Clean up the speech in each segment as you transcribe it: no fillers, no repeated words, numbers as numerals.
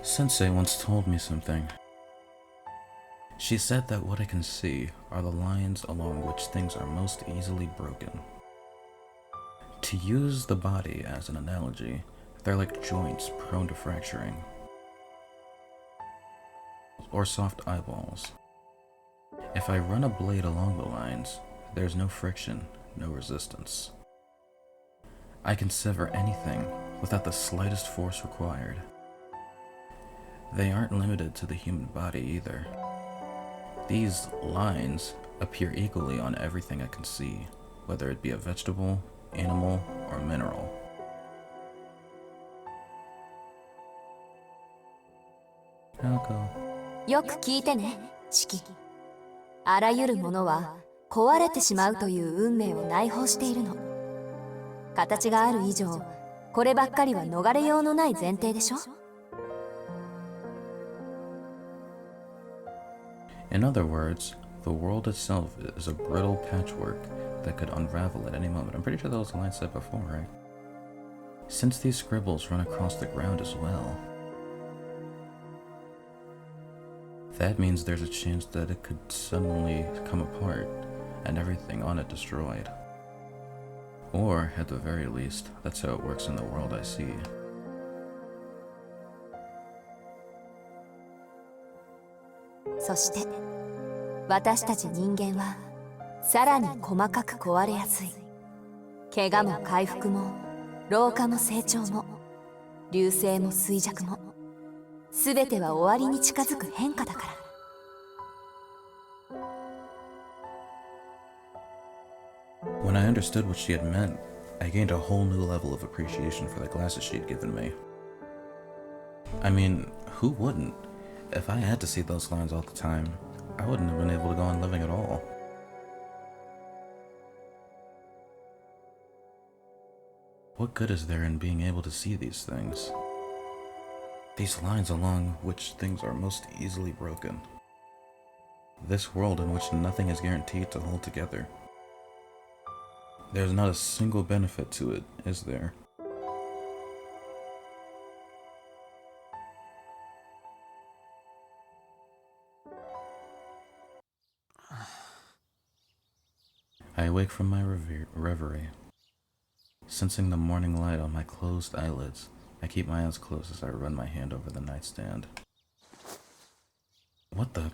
Sensei once told me something. She said that what I can see are the lines along which things are most easily broken. To use the body as an analogy, they're like joints prone to fracturing, or soft eyeballs. If I run a blade along the lines, there's no friction, no resistance. I can sever anything without the slightest force required. They aren't limited to the human body either. These lines appear equally on everything I can see, whether it be a vegetable, animal, or mineral. Alco. よく聞いてね、シキ。あらゆるものは壊れてしまうという運命を内包しているの。形がある以上、こればっかりは逃れようのない前提でしょ。In other words, the world itself is a brittle patchwork that could unravel at any moment. I'm pretty sure that was the line said before, right? Since these scribbles run across the ground as well, that means there's a chance that it could suddenly come apart and everything on it destroyed. Or, at the very least, that's how it works in the world I see. So, そして私たち人間はさらに細かく壊れやすい。怪我も回復も老化も成長も流星も衰弱も全ては終わりに近づく変化だから。When I understood what she had meant, I gained a whole new level of appreciation for the glasses she had given me. I mean, who wouldn't? If I had to see those lines all the time, I wouldn't have been able to go on living at all. What good is there in being able to see these things? These lines along which things are most easily broken. This world in which nothing is guaranteed to hold together. There's not a single benefit to it, is there? I awake from my reverie. Sensing the morning light on my closed eyelids, I keep my eyes closed as I run my hand over the nightstand. What the?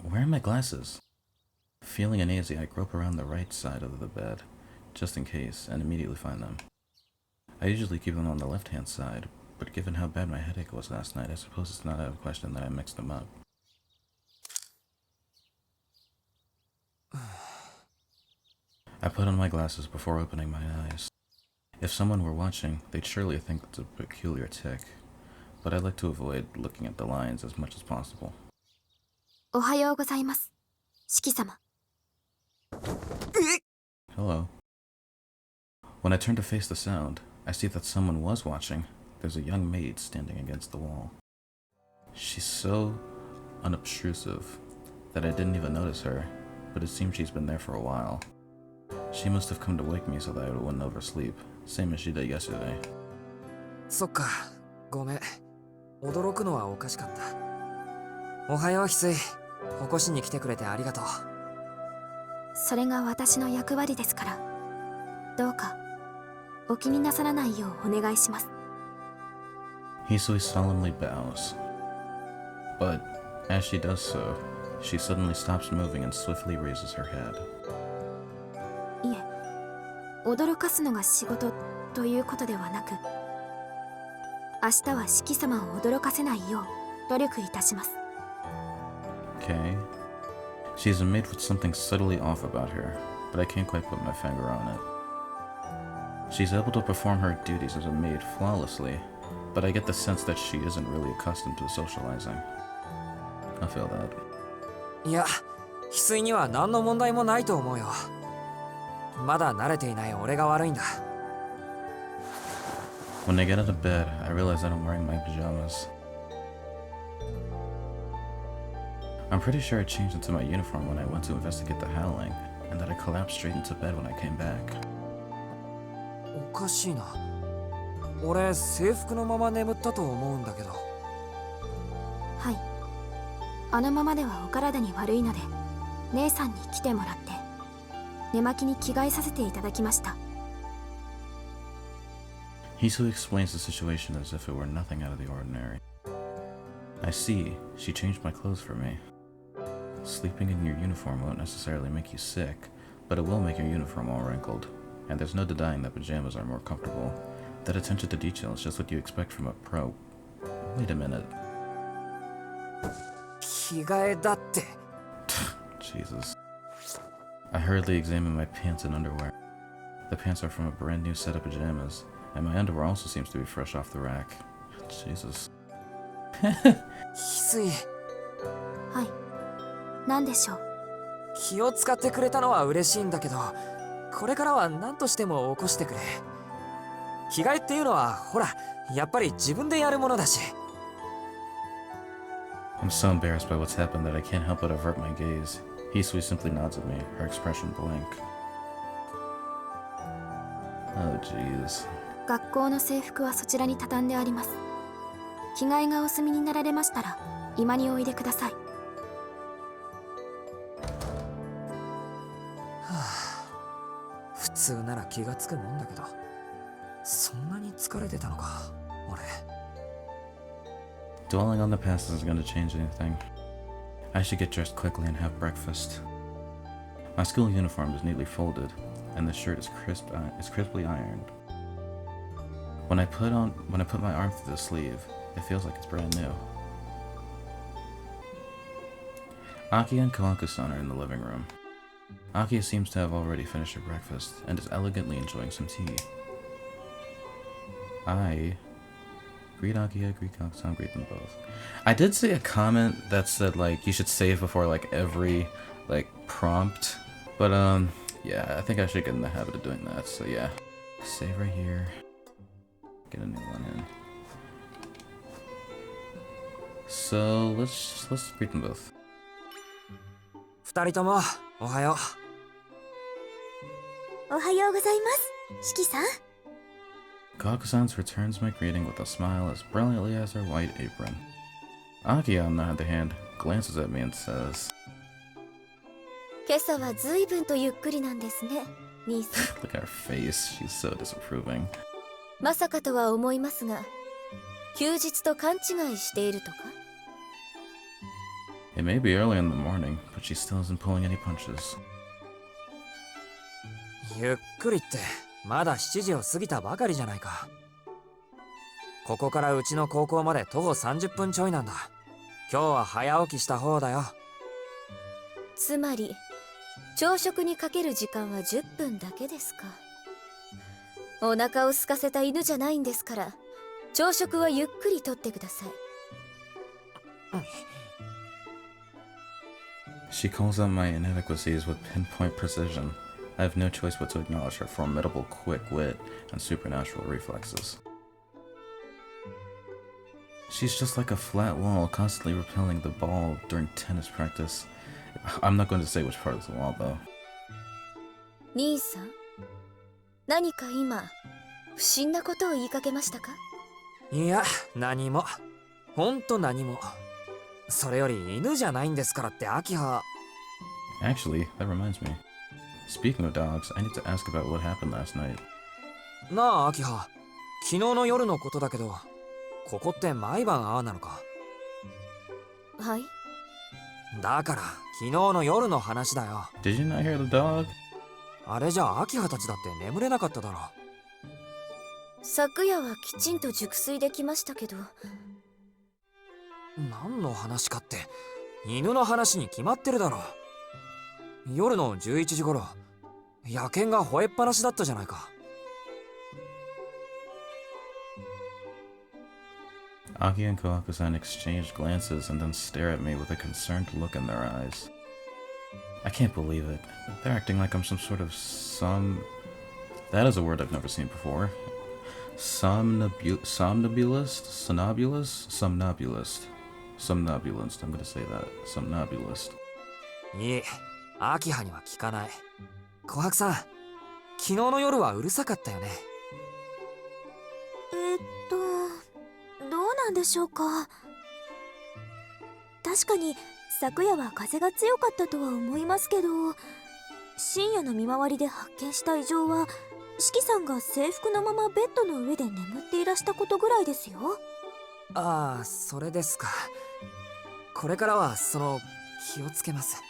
Where are my glasses? Feeling uneasy, I grope around the right side of the bed, just in case, and immediately find them. I usually keep them on the left-hand side, but given how bad my headache was last night, I suppose it's not out of question that I mixed them up. I put on my glasses before opening my eyes. If someone were watching, they'd surely think it's a peculiar tic, but I like to avoid looking at the lines as much as possible. おはようございます、シキ様。Hello. When I turn to face the sound, I see that someone was watching. There's a young maid standing against the wall. She's so unobtrusive that I didn't even notice her, but it seems she's been there for a while. She must have come to wake me so that I wouldn't oversleep, same as she did yesterday. そっか、ごめん。驚くのはおかしかった。おはよう、翡翠。起こしに来てくれてありがとう。それが私の役割ですから。どうかお気になさらないようお願いします。Hisui solemnly bows. But, as she does so, she suddenly stops moving and swiftly raises her head. いえ、驚かすのが仕事ということではなく、明日は四季様を驚かせないよう努力いたします。Okay. She's a maid with something subtly off about her, but I can't quite put my finger on it. She's able to perform her duties as a maid flawlessly, but I get the sense that she isn't really accustomed to socializing. I feel that. いや、翡翠には何の問題もないと思うよ。まだ慣れていない俺が悪いんだ。When I get out of bed, I realize that I'm wearing my pajamas. I'm pretty sure I changed into my uniform when I went to investigate the howling, and that I collapsed straight into bed when I came back. おかしいな。俺、制服のまま眠ったと思うんだけど。はい。あのままではお体に悪いので、姉さんに来てもらって、寝巻きに着替えさせていただきました。Hisu explains the situation as if it were nothing out of the ordinary. I see, she changed my clothes for me. Sleeping in your uniform won't necessarily make you sick, but it will make your uniform all wrinkled. And there's no denying that pajamas are more comfortable. That attention to detail is just what you expect from a pro. Wait a minute. 着替えだって。Jesus. I hurriedly examine my pants and underwear. The pants are from a brand new set of pajamas, and my underwear also seems to be fresh off the rack. Jesus. 翡翠、はい。何でしょう。気を使ってくれたのは嬉しいんだけど、これからは何としても起こしてくれ。着替えっていうのはほら、やっぱり自分でやるものだし。I'm so embarrassed by what's happened that I can't help but avert my gaze. Hisui simply nods at me, her expression blank. Oh, jeez. 学校の制服はそちらに畳んであります。着替えがお済みになられましたら、居間においでください。普通なら気がつくもんだけど、そんなに疲れてたのか、俺。Dwelling on the past isn't going to change anything. I should get dressed quickly and have breakfast. My school uniform is neatly folded, and the shirt is crisply ironed. When I put my arm through the sleeve, it feels like it's brand new. Aki and Kawaku-san are in the living room. Aki seems to have already finished her breakfast and is elegantly enjoying some tea. I greet Aki, I greet Kawaku-san, greet them both. I did see a comment that said like you should save before like every like prompt, but yeah, I think I should get in the habit of doing that. So yeah, save right here. Get a new one in. So let's greet them both. 二人ともおはよおはようございます、シキさん。Kawaku-san returns my greeting with a smile as brilliantly as her white apron. Aki, on the other hand, glances at me and says, 今朝は随分とゆっくりなんですね、兄さん。Look at her face, she's so disapproving. まさかとは思いますが、休日と勘違いしているとか？ It may be early in the morning, but she still isn't pulling any punches. ゆっくりってまだ7時を過ぎたばかりじゃないか。ここからうちの高校まで徒歩30分ちょいなんだ。今日は早起きした方だよ。つまり朝食にかける時間は10分だけですか。お腹を空かせた犬じゃないんですから、朝食はゆっくりとってください。She calls out my inadequacies with pinpoint precision. I have no choice but to acknowledge her formidable quick wit and supernatural reflexes. She's just like a flat wall, constantly repelling the ball during tennis practice. I'm not going to say which part of the wall, though. 兄さん、何か今不審なことを言いかけましたか？いや、何も。ほんと何も。それより犬じゃないんですからって秋葉。Actually, that reminds me. Speaking of dogs, I need to ask about what happened last night. なあ秋葉、昨日の夜のことだけど、ここって毎晩ああなのか？はい。だから昨日の夜の話だよ。 Did you not hear the dog? あれじゃあ秋葉たちだって眠れなかっただろ。昨夜はきちんと熟睡できましたけど。何の話かって犬の話に決まってるだろ。夜の11時頃、野犬が吠えっぱなしだったじゃないか。Aki and Kawaku-san exchange glances and then stare at me with a concerned look in their eyes. I can't believe it. They're acting like I'm some sort of That is a word I've never seen before. Somnambulist? Somnambulist. I'm gonna say that. Somnambulist. いえ、秋葉には聞かない。琥珀さん、昨日の夜はうるさかったよね。どうなんでしょうか。確かに昨夜は風が強かったとは思いますけど、深夜の見回りで発見した異常は四季さんが制服のままベッドの上で眠っていらしたことぐらいですよ。ああ、それですか。これからは気をつけます。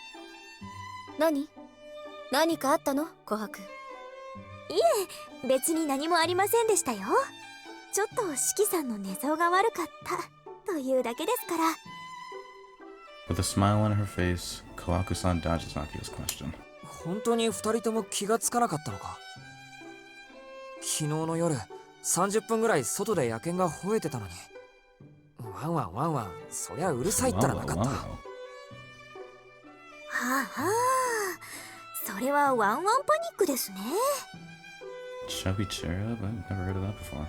何かあったの、琥珀？いえ、別に何もありませんでしたよ。ちょっと四季さんの寝相が悪かったというだけですから。 With a smile on her face, Kawaku-san dodges Akia's question. 本当に2人とも気がつかなかったのか？昨日の夜30分ぐらい外で野犬が吠えてたのに、ワンワンワンワン、そりゃうるさいったらなかった。はあはあ、それはワンワンパニックですね。 Chubby cherub? I've never heard of that before.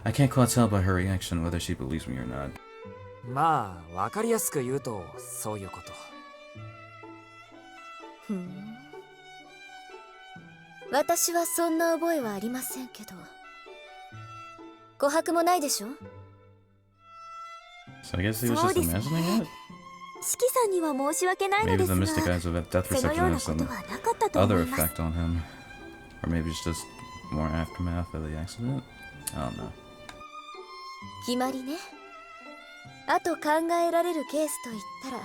I can't quite tell by her reaction whether she believes me or not. まあ、わかりやすく言うとそういうこと。ふん、私はそんな覚えはありませんけど。琥珀もないでしょ？ So I guess he was just imagining it? 四季さんには申し訳ないの Maybe で the す mystic が、 eyes of death そのよう perception な has こと some はなかったと思 other います。 effect on him. Or maybe it's just more aftermath of the accident? I don't know. 決まりね。あと考えられるケースといったら、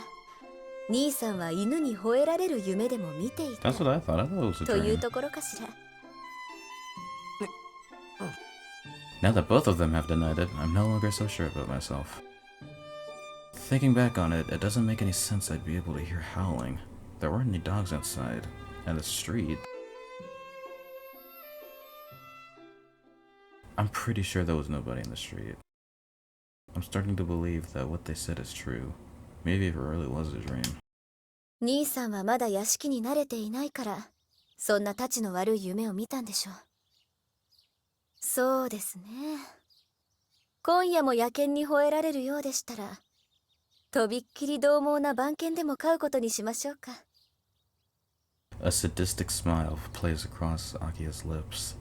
兄さんは犬に吠えられる夢でも見ていた That's what I thought. I thought it was a という dream. ところかしら。 Now that both of them have denied it, I'm no longer so sure about myself. Thinking back on it, it doesn't make any sense I'd be able to hear howling. There weren't any dogs outside, and the street. I'm pretty sure there was nobody in the street. I'm starting to believe that what they said is true. Maybe it really was a dream. 兄さんはまだ屋敷に慣れていないから、そんなたちの悪い夢を見たんでしょう。そうですね。今夜も野犬に吠えられるようでしたら、とびっきり獰猛な番犬でも飼うことにしましょうか。A sadistic smile plays across Akia's lips.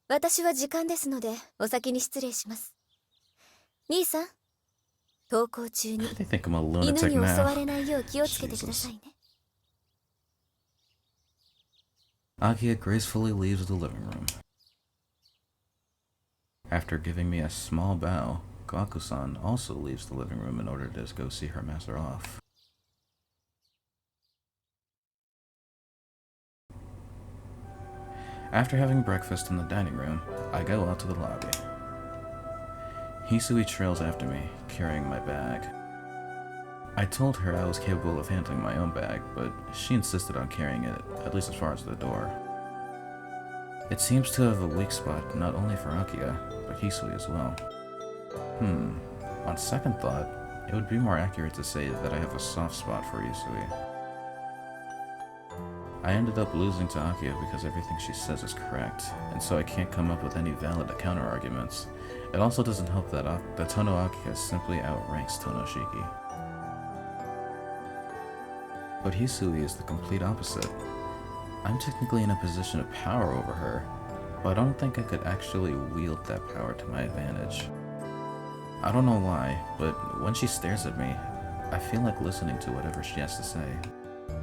私は時間ですので、お先に失礼します。兄さん、登校中に They think I'm a 犬に lunatic 襲わ now. れないよう気をつけてくださいね。Akia gracefully leaves the living room. After giving me a small bow, Gaku-san also leaves the living room in order to go see her master off. After having breakfast in the dining room, I go out to the lobby. Hisui trails after me, carrying my bag. I told her I was capable of handling my own bag, but she insisted on carrying it, at least as far as the door. It seems to have a weak spot not only for Akia, but Hisui as well. On second thought, it would be more accurate to say that I have a soft spot for Hisui. I ended up losing to Akia because everything she says is correct, and so I can't come up with any valid counter-arguments. It also doesn't help that Tono Akia simply outranks Tono Shiki. But Hisui is the complete opposite. I'm technically in a position of power over her, but I don't think I could actually wield that power to my advantage. I don't know why, but when she stares at me, I feel like listening to whatever she has to say.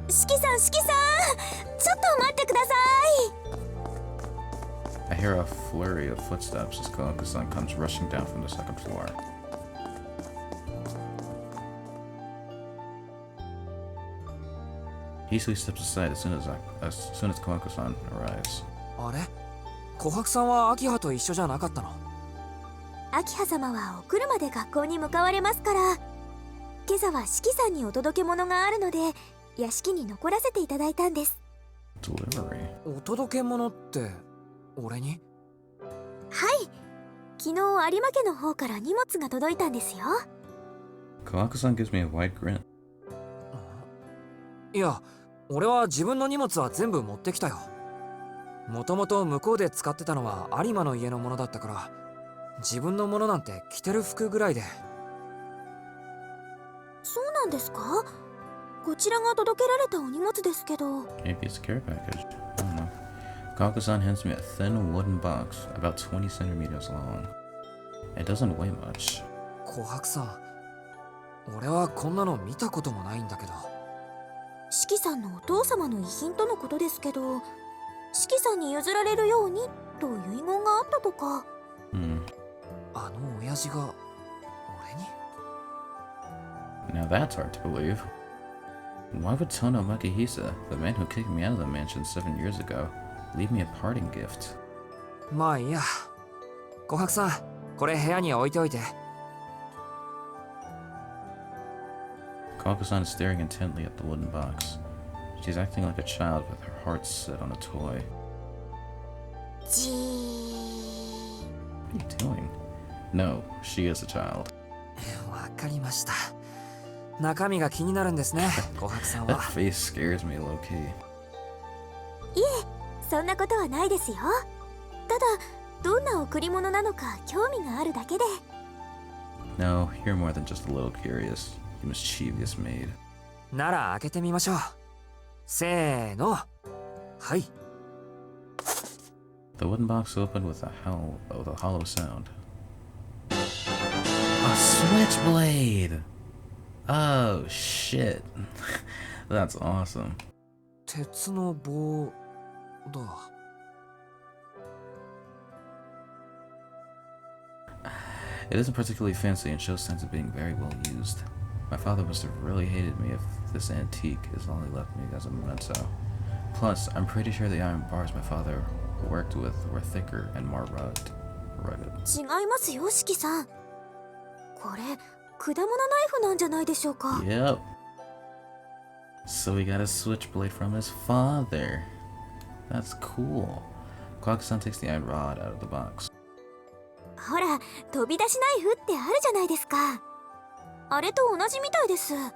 四季さん、四季さん、ちょっと待ってください。 I hear a flurry of footsteps as Kawaku-san comes rushing down from the second floor. Hisui steps aside as soon as Kawaku-san arrives. あれ、琥珀さんはアキハと一緒じゃなかったの？明葉様はお車で学校に向かわれますから、今朝は四季さんにお届け物があるので屋敷に残らせていただいたんです。 Delivery. お届け物って俺に？はい、昨日有馬家の方から荷物が届いたんですよ。 Kawaku-san gives me a wide grin. いや、俺は自分の荷物は全部持ってきたよ。もともと向こうで使ってたのは有馬の家のものだったから、自分のものなんて着てる服ぐらいで。そうなんですか？こちらが届けられたお荷物ですけど。 Maybe it's a care package. I don't know. Kawaku-san hands me a thin wooden box about 20 centimeters long. It doesn't weigh much. 琥珀さん、俺はこんなの見たこともないんだけど。四季さんのお父様の遺品とのことですけど、四季さんに譲られるようにと遺言があったとか。あの親父が俺に？ Now that's hard to believe. Why would Tono Makihisa, the man who kicked me out of the mansion 7 years ago, leave me a parting gift? まあいいや。琥珀さん、これ部屋に置いておいて。Kawaku-san is staring intently at the wooden box. She's acting like a child with her heart set on a toy. じー。 What are you doing? No, she is a child. わかりました。中身が気になるんですね、琥珀さん That は。face scares me low-key. いえ、そんなことはないですよ。ただ、どんな贈り物なのか興味があるだけで。 No, you're more than just a little curious. You mischievous maid. なら開けてみましょう。せーの。はい。The wooden box opened with a hollow sound. A switchblade! Oh shit. That's awesome. 鉄の棒だ。It isn't particularly fancy and shows signs of being very well used. My father must have really hated me if this antique is all he left me as a memento. Plus, I'm pretty sure the iron bars my father worked with were thicker and more rugged. 違いますよ、四季さん。これ、果物ナイフなんじゃないでしょうか。 Yep. So he got a switchblade from his father. That's cool. Kawaku-san takes the iron rod out of the box. ほら、飛び出しナイフってあるじゃないですか。あれと同じみたいです。せーの。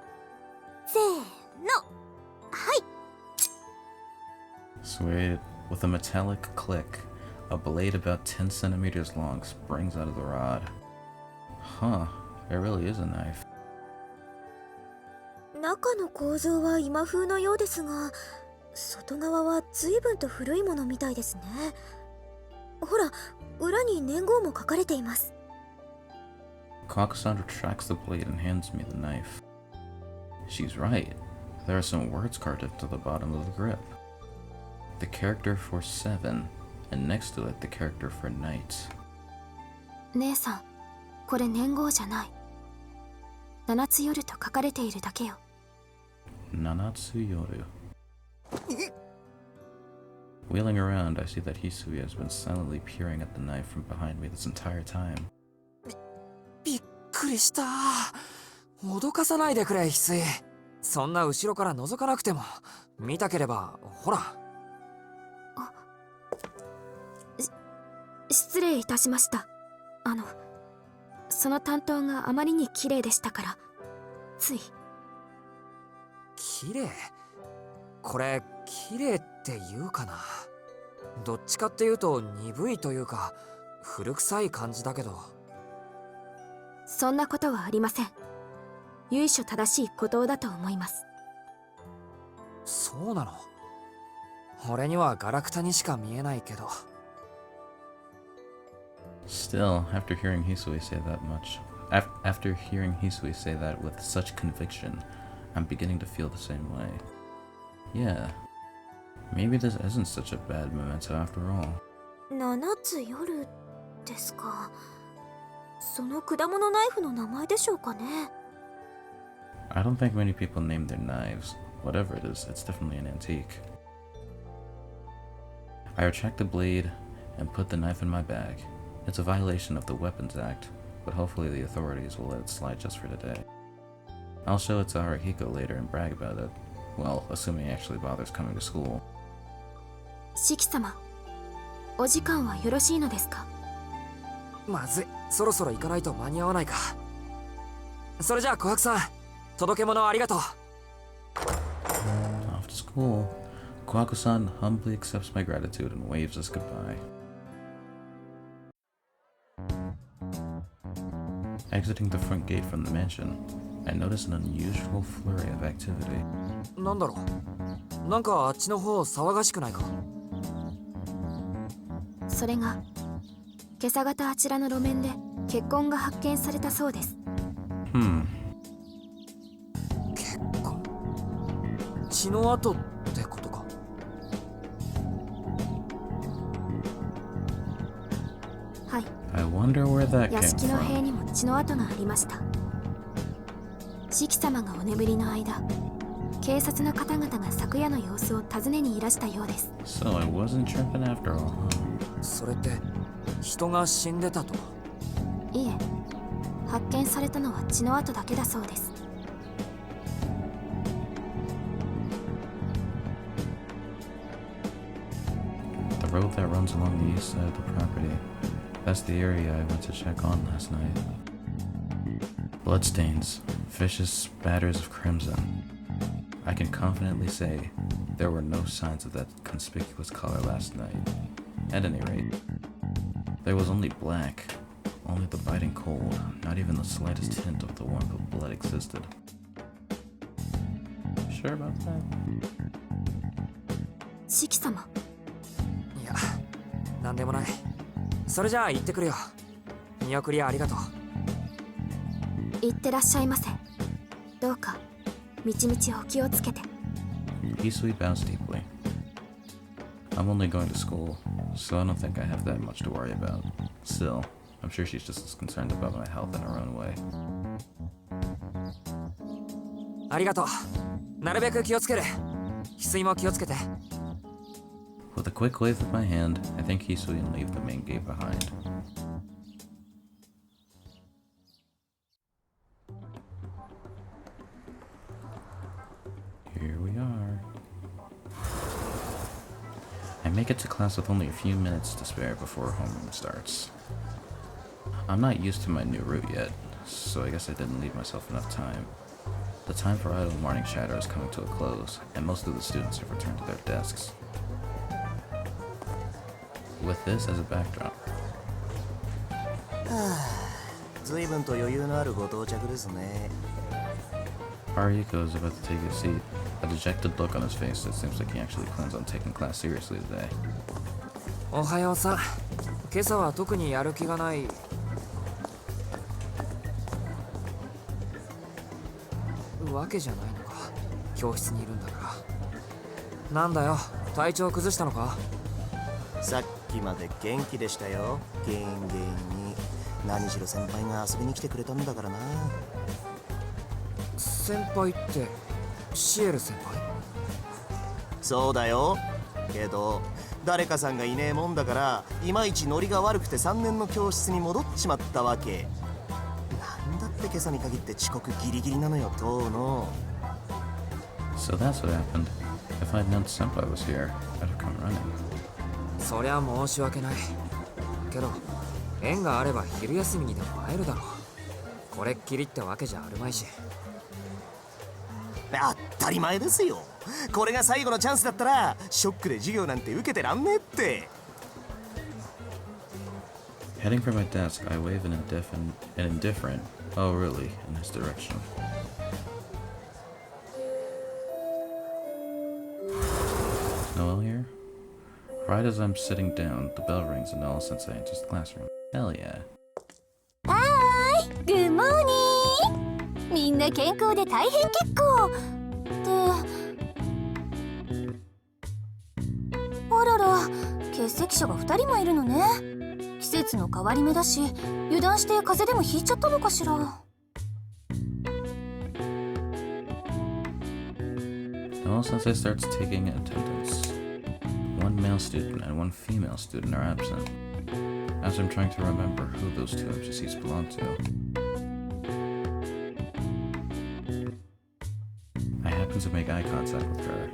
はい。 Sweet. With a metallic click, a blade about 10 centimeters long springs out of the rod. Huh, it really is a knife. 中の構造は今風のようですが、外側は随分と古いものみたいですね。ほら、裏に年号も書かれています。 Kawaku-san retracts the blade and hands me the knife. She's right. There are some words carved into the bottom of the grip. The character for 7, and next to it the character for night. 姉さん、これ年号じゃない。七つ夜と書かれているだけよ。Nanatsu Yoru. Wheeling around, I see that Hisui has been silently peering at the knife from behind me this entire time. びっくりした。脅かさないでくれ、翡翠。そんな後ろから覗かなくても、見たければ、ほら。失礼いたしました。その担当があまりに綺麗でしたから、つい。綺麗？これ、綺麗って言うかな。どっちかっていうと鈍いというか、古臭い感じだけど。そんなことはありません。由緒正しい鼓動だと思います。そうなの？俺にはガラクタにしか見えないけど。Still, after hearing Hisui say that with such conviction, I'm beginning to feel the same way. Yeah, maybe this isn't such a bad memento after all. 七つ夜ですか。その果物ナイフの名前でしょうかね。 I don't think many people name their knives. Whatever it is, it's definitely an antique. I retract the blade and put the knife in my bag. It's a violation of the Weapons Act, but hopefully the authorities will let it slide just for today. I'll show it to Haruhiko later and brag about it. Well, assuming he actually bothers coming to school. 四季様、お時間はよろしいのですか？まずい、そろそろ行かないと間に合わないか。それじゃあ琥珀さん、届け物ありがとう。 Off to school. Kawaku-san humbly accepts my gratitude and waves us goodbye. Exiting the front gate from the mansion, I notice an unusual flurry of activity. なんだろう。なんかあっちの方騒がしくないか？それが、今朝方あちらの路面で血痕が発見されたそうです。血の跡ってことか。はい。 I wonder where that 屋 came 敷の塀 from. にも血の跡がありました。四季様がお眠りの間、警察の方々が昨夜の様子を尋ねにいらしたようです。 So I wasn't tripping after all, huh? それって人が死んでたと。いえ、発見されたのは血の跡だけだそうです。The road that runs along the east side of the property. That's the area I went to check on last night. Bloodstains, vicious spatters of crimson. I can confidently say there were no signs of that conspicuous color last night. At any rate, there was only black, only the biting cold, not even the slightest hint of the warmth of blood existed. Sure about that? 四季様、いや、なんでもない。それじゃあ行ってくるよ。見送りありがとう。行ってらっしゃいませ。どうか道々お気をつけて。 Hisui bows deeply. I'm only going to school, so I don't think I have that much to worry about. Still, I'm sure she's just as concerned about my health in her own way. ありがとう。なるべく気をつける。翡翠も気をつけて。With a quick wave of my hand, I think Hisui will leave the main gate behind. Here we are. I make it to class with only a few minutes to spare before homeroom starts. I'm not used to my new route yet, so I guess I didn't leave myself enough time. The time for idle morning chatter is coming to a close, and most of the students have returned to their desks. With this as a backdrop. 随分と余裕のあるご到着ですね。 Haruhiko is about to take his seat, a dejected look on his face that seems like he actually plans on taking class seriously today. おはようさん。今朝は特にやる気がない。わけじゃないのか。教室にいるんだから。なんだよ、体調崩したのか。さっきまで元気でしたよ。ゲンゲンに。何しろ先輩が遊びに来てくれたんだからな。先輩ってシエル先輩？そうだよ。けど誰かさんがいねえもんだからいまいちノリが悪くて3年の教室に戻っちまったわけ。なんだって今朝に限って遅刻ギリギリなのよ、当の。 So that's what happened. If I'd known Senpai was here, I'd have come running. そりゃ申し訳ない。けど縁があれば昼休みにでも会えるだろう。これっきりってわけじゃあるまいし。当たり前ですよ。これが最後のチャンスだったらショックで授業なんて受けてらんねえって。 Heading for my desk, I wave an indifferent, oh really, in his direction. Noelle here? Right as I'm sitting down, the bell rings and Noelle Sensei enters the classroom. Hell yeah. はーい、グッモーニー。みんな健康で大変結構。あらら、欠席者が2人もいるのね。季節の変わり目だし、油断して風邪でもひいちゃったのかしら。Noelle Sensei starts taking attendance. One male student and one female student are absent. As I'm trying to remember who those two MGCs belong to, I happen to make eye contact with her.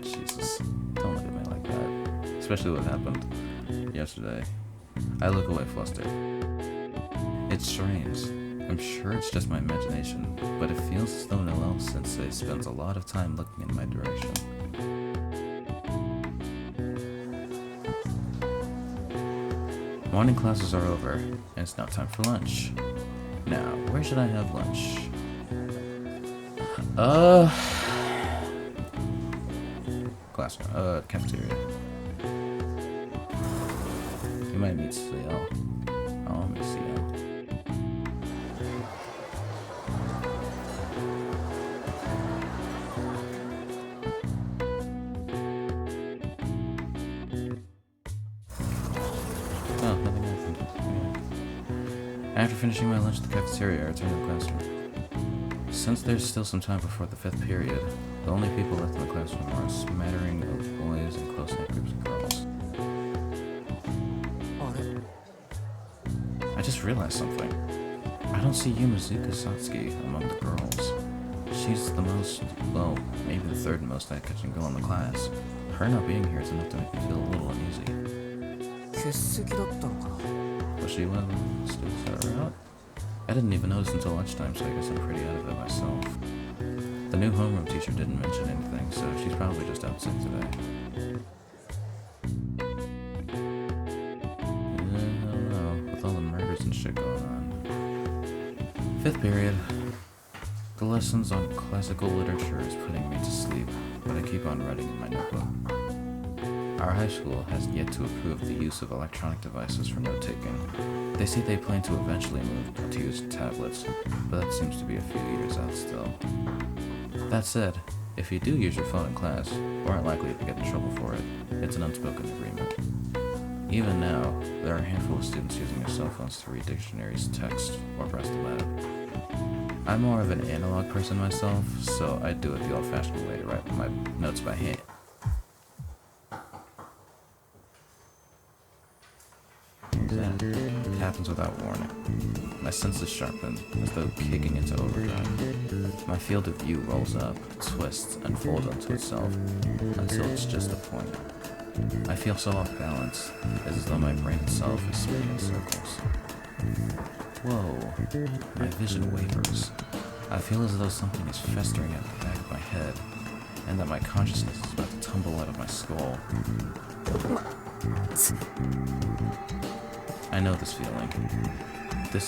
Jesus, don't look at me like that. Especially what happened yesterday. I look away flustered. It's strange. I'm sure it's just my imagination, but it feels as though Noelle Sensei spends a lot of time looking in my direction. Morning classes are over, and it's now time for lunch. Now, where should I have lunch? Classroom, cafeteria. You might meet CL. I'll meet CL. After finishing my lunch at the cafeteria, I returned to the classroom. Since there's still some time before the 5th period, the only people left in the classroom are a smattering of boys and close-knit groups of girls. あれ I just realized something. I don't see Yumizuka Satsuki among the girls. She's the most, well, maybe the third most eye-catching girl in the class. Her not being here is enough to make me feel a little uneasy. 欠席だったのかな Was she one of the students that were out? I didn't even notice until lunchtime, so I guess I'm pretty out of it myself. The new homeroom teacher didn't mention anything, so she's probably just out sick today. Yeah, I don't know, with all the murders and shit going on. 5th period. The lessons on classical literature is putting me to sleep, but I keep on writing in my notebook. Our high school has yet to approve the use of electronic devices for note-taking. They say they plan to eventually move to use tablets, but that seems to be a few years out still. That said, if you do use your phone in class, you aren't likely to get in trouble for it. It's an unspoken agreement. Even now, there are a handful of students using their cell phones to read dictionaries, text, or browse the web. I'm more of an analog person myself, so I do it the old-fashioned way to write my notes by hand. It happens without warning. My senses sharpen, as though kicking into overdrive. My field of view rolls up, twists, and folds onto itself, until it's just a point. I feel so off balance, as though my brain itself is spinning in circles. Whoa, my vision wavers. I feel as though something is festering at the back of my head, and that my consciousness is about to tumble out of my skull. I know this feeling. This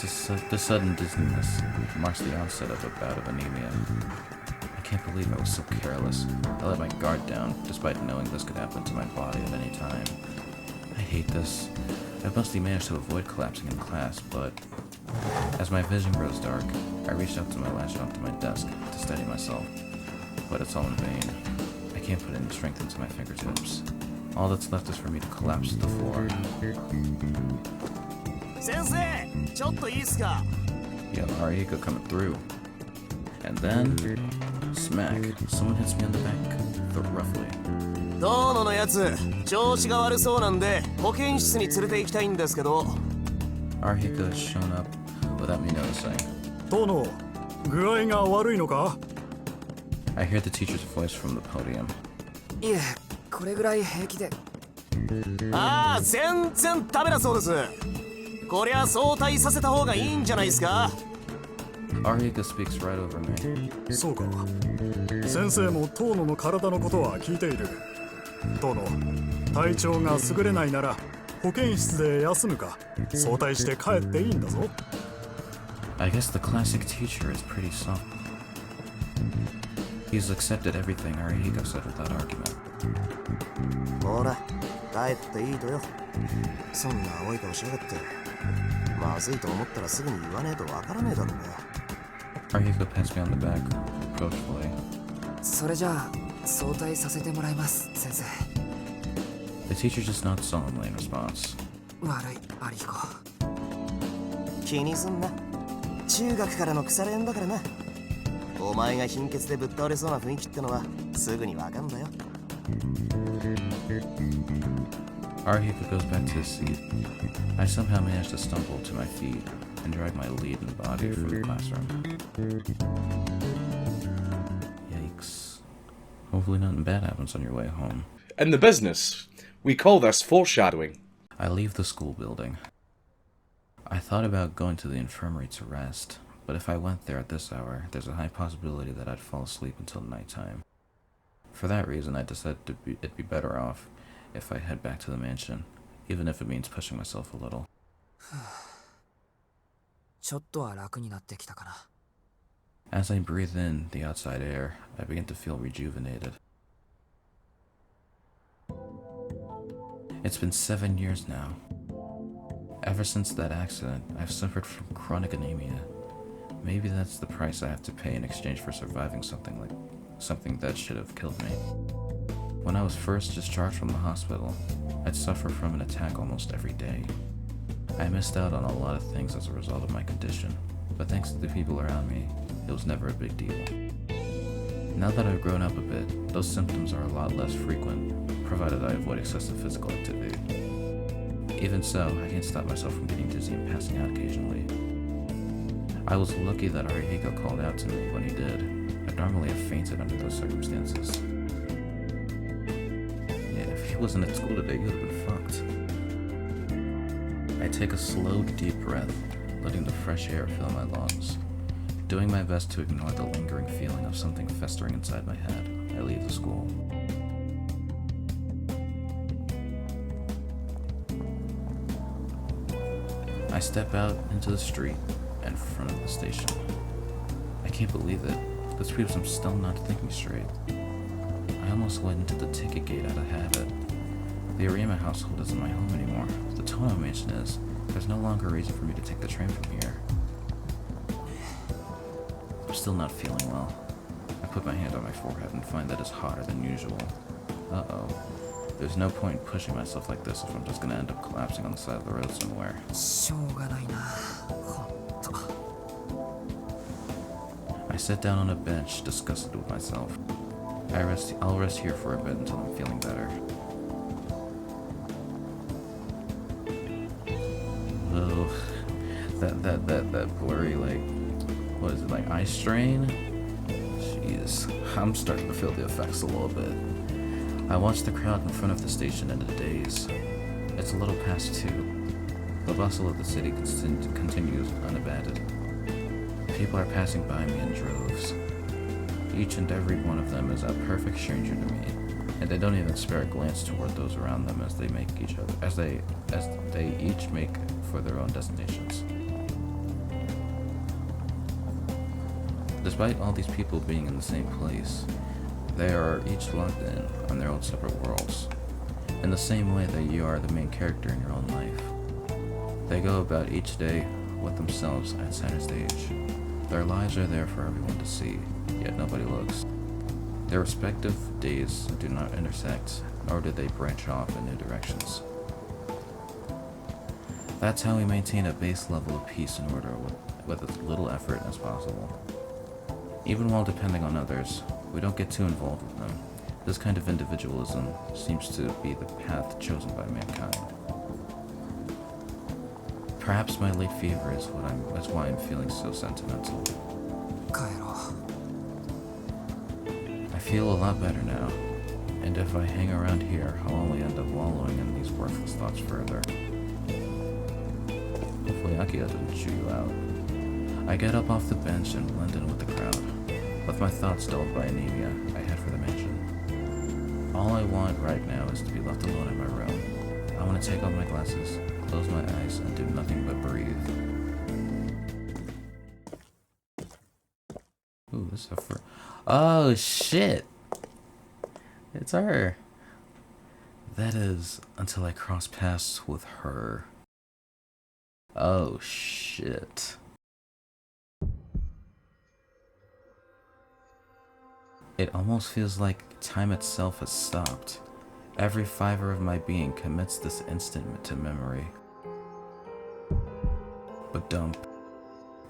sudden dizziness marks the onset of a bout of anemia. I can't believe I was so careless. I let my guard down, despite knowing this could happen to my body at any time. I hate this. I've mostly managed to avoid collapsing in class, but as my vision grows dark, I reach out to my laptop to my desk to steady myself. But it's all in vain. I can't put any strength into my fingertips. All that's left is for me to collapse to the floor. 先生ちょっといいっすか Yo, Ariko coming through. And then, smack, someone hits me on the back, but roughly. どうののやつ調子が悪そうなんで保健室に連れて行きたいんですけど Ariko has shown up without me noticing. 殿、具合が悪いのか I hear the teacher's voice from the podium. いえこれぐらい平気でああ全然ダメだそうですこりゃ早退させた方がいいんじゃないですか Ariko speaks right over me. そうか先生も殿の体のことは聞いている殿体調が優れないなら保健室で休むか早退して帰っていいんだぞ I guess the classic teacher is pretty soft. He's accepted everything Ariko said without argument. ほら帰っていいとよそんな青い顔しやがってまずいと思ったらすぐに言わねえとわからねえだろうね Ariko pats me on the back, approachfully. それじゃあ早退させてもらいます先生 The teacher just nods solemnly in response. 悪いアリヒコ気にすんな中学からの腐れ縁だからなお前が貧血でぶっ倒れそうな雰囲気ってのはすぐにわかんだよ Ariko goes back to his seat. I somehow manage to stumble to my feet and drag my leaden body from the classroom. Yikes. Hopefully nothing bad happens on your way home. In the business, we call this foreshadowing. I leave the school building. I thought about going to the infirmary to rest, but if I went there at this hour, there's a high possibility that I'd fall asleep until nighttime. For that reason, I decided it'd be better off if I head back to the mansion, even if it means pushing myself a little. ちょっとは楽になってきたかな As I breathe in the outside air, I begin to feel rejuvenated. It's been 7 years now. Ever since that accident, I've suffered from chronic anemia. Maybe that's the price I have to pay in exchange for surviving something that should have killed me. When I was first discharged from the hospital, I'd suffer from an attack almost every day. I missed out on a lot of things as a result of my condition, but thanks to the people around me, it was never a big deal. Now that I've grown up a bit, those symptoms are a lot less frequent, provided I avoid excessive physical activity. Even so, I can't stop myself from getting dizzy and passing out occasionally. I was lucky that Arihiko called out to me when he did. I'd normally have fainted under those circumstances. Yeah, if he wasn't at school today, he would have been fucked. I take a slow, deep breath, letting the fresh air fill my lungs. Doing my best to ignore the lingering feeling of something festering inside my head, I leave the school. I step out into the street in front of the station. I can't believe it. This proves I'm still not thinking straight. I almost went into the ticket gate out of habit. The Arima household isn't my home anymore. The Tono mansion is. There's no longer a reason for me to take the train from here. I'm still not feeling well. I put my hand on my forehead and find that it's hotter than usual. Uh-oh. There's no point in pushing myself like this if I'm just gonna end up collapsing on the side of the road somewhere. しょうがないなほんと I sit down on a bench, disgusted with myself. I'll rest here for a bit until I'm feeling better. Ugh. That blurry, like, what is it, like eye strain? Jeez, I'm starting to feel the effects a little bit. I watch the crowd in front of the station in a daze. It's a little past 2. The bustle of the city continues unabated. People are passing by me in droves. Each and every one of them is a perfect stranger to me, and they don't even spare a glance toward those around them as they each make for their own destinations. Despite all these people being in the same place, they are each locked in on their own separate worlds, in the same way that you are the main character in your own life. They go about each day with themselves at center stage. Their lives are there for everyone to see, yet nobody looks. Their respective days do not intersect, nor do they branch off in new directions. That's how we maintain a base level of peace and order with as little effort as possible. Even while depending on others, we don't get too involved with them. This kind of individualism seems to be the path chosen by mankind. Perhaps my late fever is why I'm feeling so sentimental. 帰ろ I feel a lot better now, and if I hang around here, I'll only end up wallowing in these worthless thoughts further. Hopefully Akira didn't chew you out. I get up off the bench and blend in with the crowd. With my thoughts dulled by anemia, I head for the mansion. All I want right now is to be left alone in my room. I want to take off my glasses, close my eyes, and do nothing but breathe. Ooh, this is a oh, shit! It's her. That is, until I cross paths with her. Oh, shit. It almost feels like time itself has stopped. Every fiber of my being commits this instant to memory. But dump.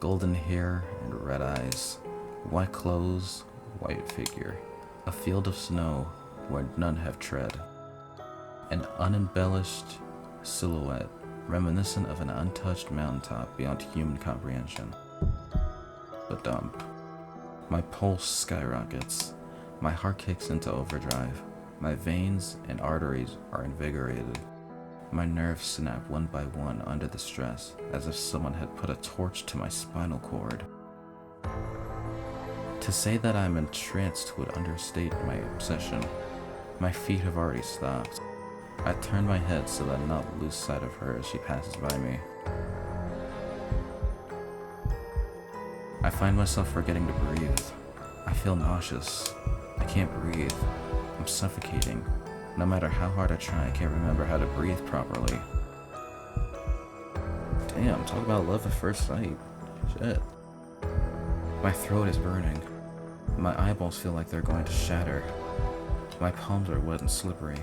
Golden hair and red eyes. White clothes, white figure. A field of snow where none have tread. An unembellished silhouette reminiscent of an untouched mountaintop beyond human comprehension. But dump. My pulse skyrockets. My heart kicks into overdrive. My veins and arteries are invigorated. My nerves snap one by one under the stress, as if someone had put a torch to my spinal cord. To say that I'm entranced would understate my obsession. My feet have already stopped. I turn my head so that I not lose sight of her as she passes by me. I find myself forgetting to breathe. I feel nauseous. I can't breathe. I'm suffocating. No matter how hard I try, I can't remember how to breathe properly. Damn, talk about love at first sight. Shit. My throat is burning. My eyeballs feel like they're going to shatter. My palms are wet and slippery.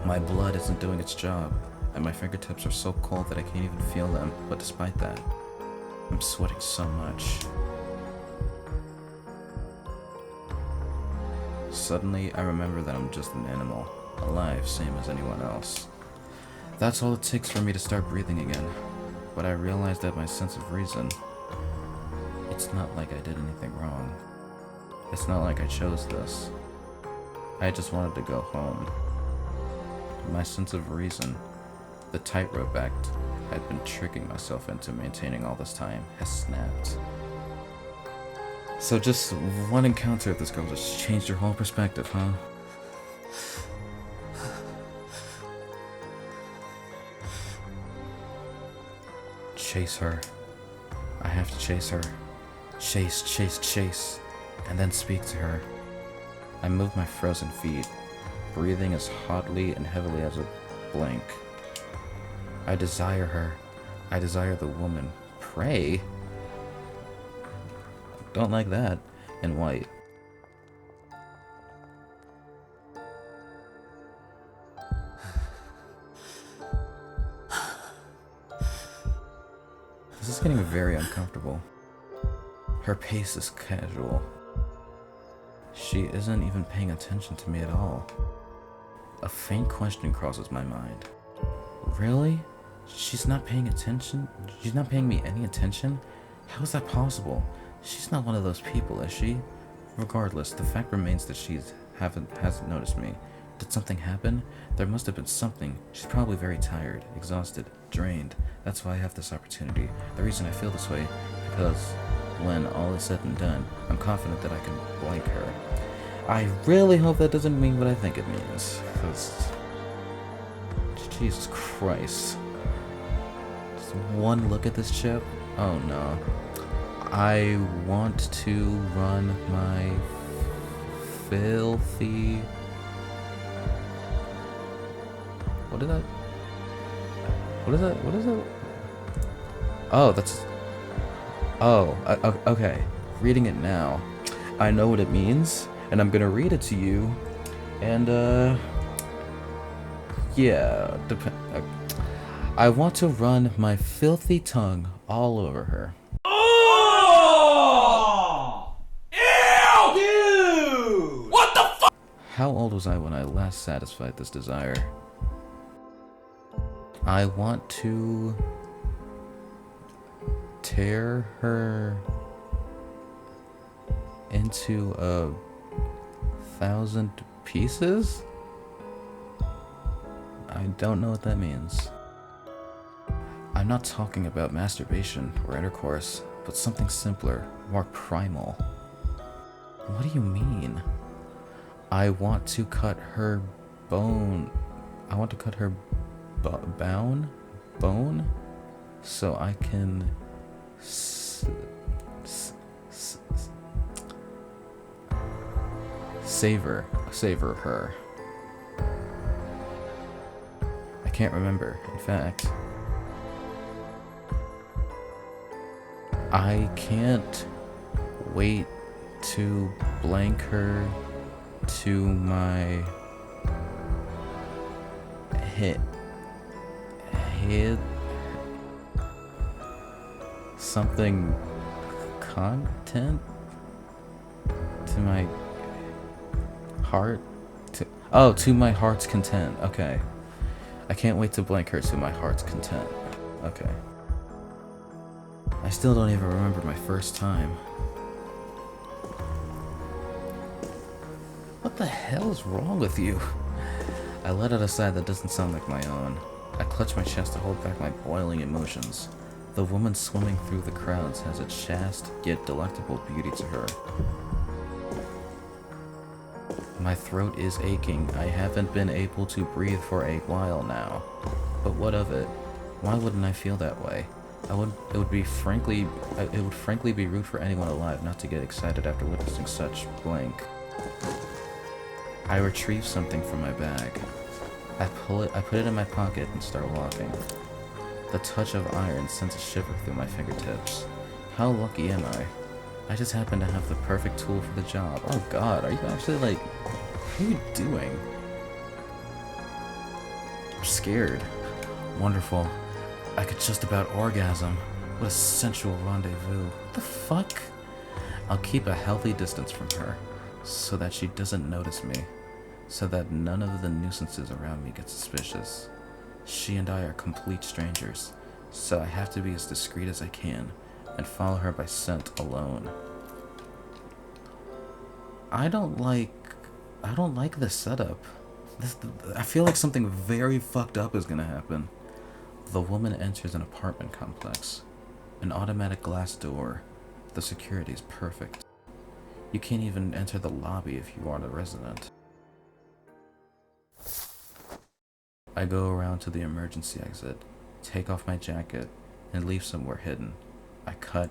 My blood isn't doing its job. and my fingertips are so cold that I can't even feel them, but despite that, I'm sweating so much. Suddenly, I remember that I'm just an animal, alive, same as anyone else. That's all it takes for me to start breathing again. But I realized that my sense of reason, it's not like I did anything wrong. It's not like I chose this. I just wanted to go home. My sense of reason, the tightrope act I'd been tricking myself into maintaining all this time, has snapped. So just one encounter with this girl just changed your whole perspective, huh? Chase her. I have to chase her. Chase, chase, chase. And then speak to her. I move my frozen feet, breathing as hotly and heavily as a blank. I desire her. I desire the woman. Pray? Don't like that. In white. This is getting very uncomfortable. Her pace is casual. She isn't even paying attention to me at all. A faint question crosses my mind. Really? She's not paying attention? She's not paying me any attention? How is that possible? She's not one of those people, is she? Regardless, the fact remains that she hasn't noticed me. Did something happen? There must have been something. She's probably very tired, exhausted, drained. That's why I have this opportunity. The reason I feel this way, because when all is said and done, I'm confident that I can blank her. I really hope that doesn't mean what I think it means, because Jesus Christ. Just one look at this chip? Oh no. I want to run my filthy... What is that? What is that? What is that? Oh, that's... Oh, okay. Reading it now. I know what it means, and I'm gonna read it to you. And, yeah, I want to run my filthy tongue all over her. Oh! Ew! Dude! What the fuck? How old was I when I last satisfied this desire? I want to tear her into 1,000 pieces? I don't know what that means. I'm not talking about masturbation or intercourse, but something simpler, more primal. What do you mean? I want to cut her bone. I want to cut her bone so I can savor her. I can't remember. In fact, I can't wait to blank her to my head something content to my heart to my heart's content. Okay, I can't wait to blank her to my heart's content. Okay, I still don't even remember my first time. What the hell is wrong with you? I let out a sigh that doesn't sound like my own. I clutch my chest to hold back my boiling emotions. The woman swimming through the crowds has a chaste yet delectable beauty to her. My throat is aching. I haven't been able to breathe for a while now. But what of it? Why wouldn't I feel that way? It would frankly be rude for anyone alive not to get excited after witnessing such blank. I retrieve something from my bag. I put it in my pocket and start walking. The touch of iron sends a shiver through my fingertips. How lucky am I? I just happen to have the perfect tool for the job. Oh god, are you actually like... What are you doing? I'm scared. Wonderful. I could just about orgasm. What a sensual rendezvous. What the fuck? I'll keep a healthy distance from her, so that she doesn't notice me, so that none of the nuisances around me get suspicious. She and I are complete strangers, so I have to be as discreet as I can, and follow her by scent alone. I don't like this setup. I feel like something very fucked up is gonna happen. The woman enters an apartment complex. An automatic glass door. The security is perfect. You can't even enter the lobby if you aren't a resident. I go around to the emergency exit, take off my jacket, and leave somewhere hidden. I cut.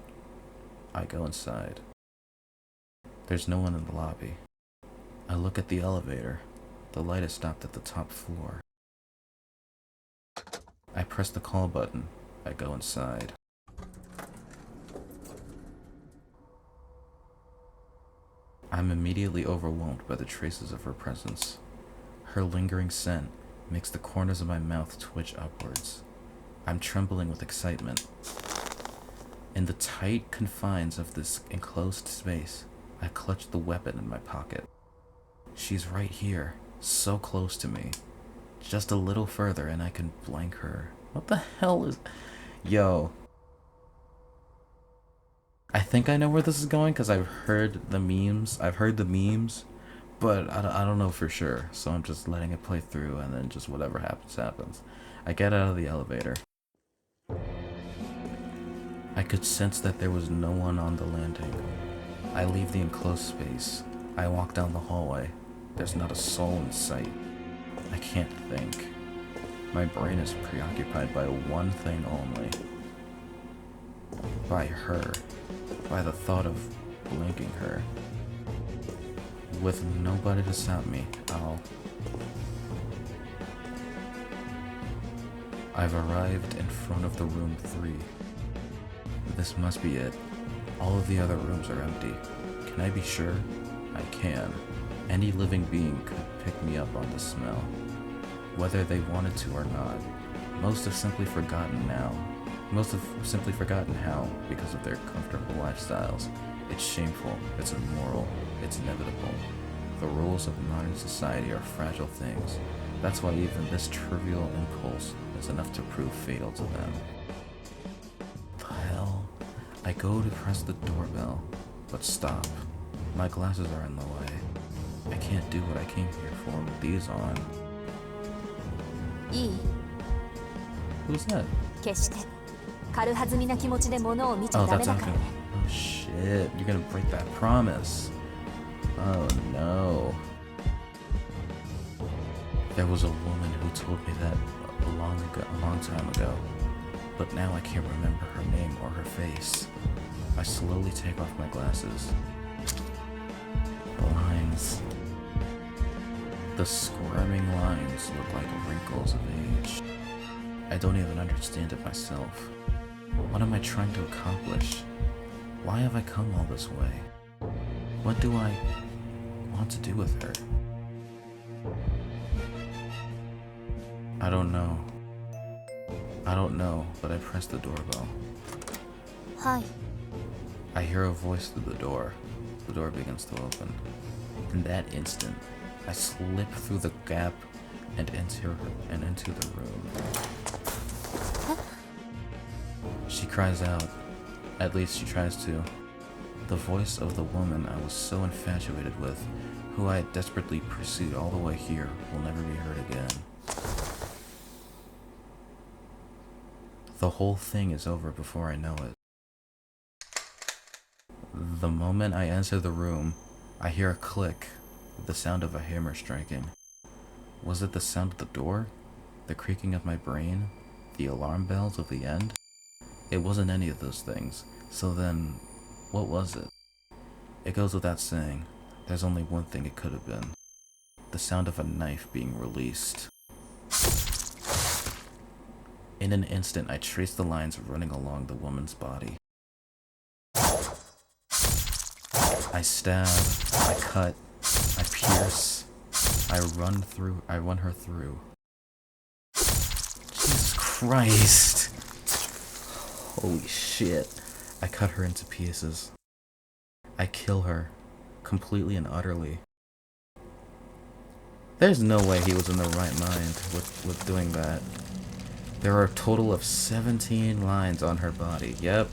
I go inside. There's no one in the lobby. I look at the elevator. The light is stopped at the top floor. I press the call button. I go inside. I'm immediately overwhelmed by the traces of her presence. Her lingering scent makes the corners of my mouth twitch upwards. I'm trembling with excitement. In the tight confines of this enclosed space, I clutch the weapon in my pocket. She's right here, so close to me. Just a little further and I can blank her. What the hell is... Yo. I think I know where this is going because I've heard the memes. But I don't know for sure. So I'm just letting it play through and then just whatever happens, happens. I get out of the elevator. I could sense that there was no one on the landing. I leave the enclosed space. I walk down the hallway. There's not a soul in sight. I can't think. My brain is preoccupied by one thing only. By her. By the thought of blinking her. With nobody to stop me, I've arrived in front of the room 3. This must be it. All of the other rooms are empty. Can I be sure? I can. Any living being could pick me up on the smell. Whether they wanted to or not. Most have simply forgotten how, because of their comfortable lifestyles. It's shameful, it's immoral, it's inevitable. The rules of modern society are fragile things. That's why even this trivial impulse is enough to prove fatal to them. The hell? I go to press the doorbell, but stop. My glasses are in the way. I can't do what I came here for with these on. いい Who's that? 決して軽はずみな気持ちで物を見ちゃ Oh, ダメ that's だ not から gonna. ね Oh shit, you're gonna break that promise. Oh no. There was a woman who told me that a long time ago. But now I can't remember her name or her face. I slowly take off my glasses. Lines. The squirming lines look like wrinkles of age. I don't even understand it myself. What am I trying to accomplish? Why have I come all this way? What do I want to do with her? I don't know, but I press the doorbell. はい。 I hear a voice through the door. The door begins to open. In that instant, I slip through the gap and into the room. She cries out. At least she tries to. The voice of the woman I was so infatuated with, who I had desperately pursued all the way here, will never be heard again. The whole thing is over before I know it. The moment I enter the room, I hear a click, the sound of a hammer striking. Was it the sound of the door? The creaking of my brain? The alarm bells of the end? It wasn't any of those things, so then, what was it? It goes without saying, there's only one thing it could have been. The sound of a knife being released. In an instant, I trace the lines running along the woman's body. I stab, I cut, I pierce, I run her through. Jesus Christ. Christ. Holy shit. I cut her into pieces. I kill her. Completely and utterly. There's no way he was in the right mind with doing that. There are a total of 17 lines on her body. Yep.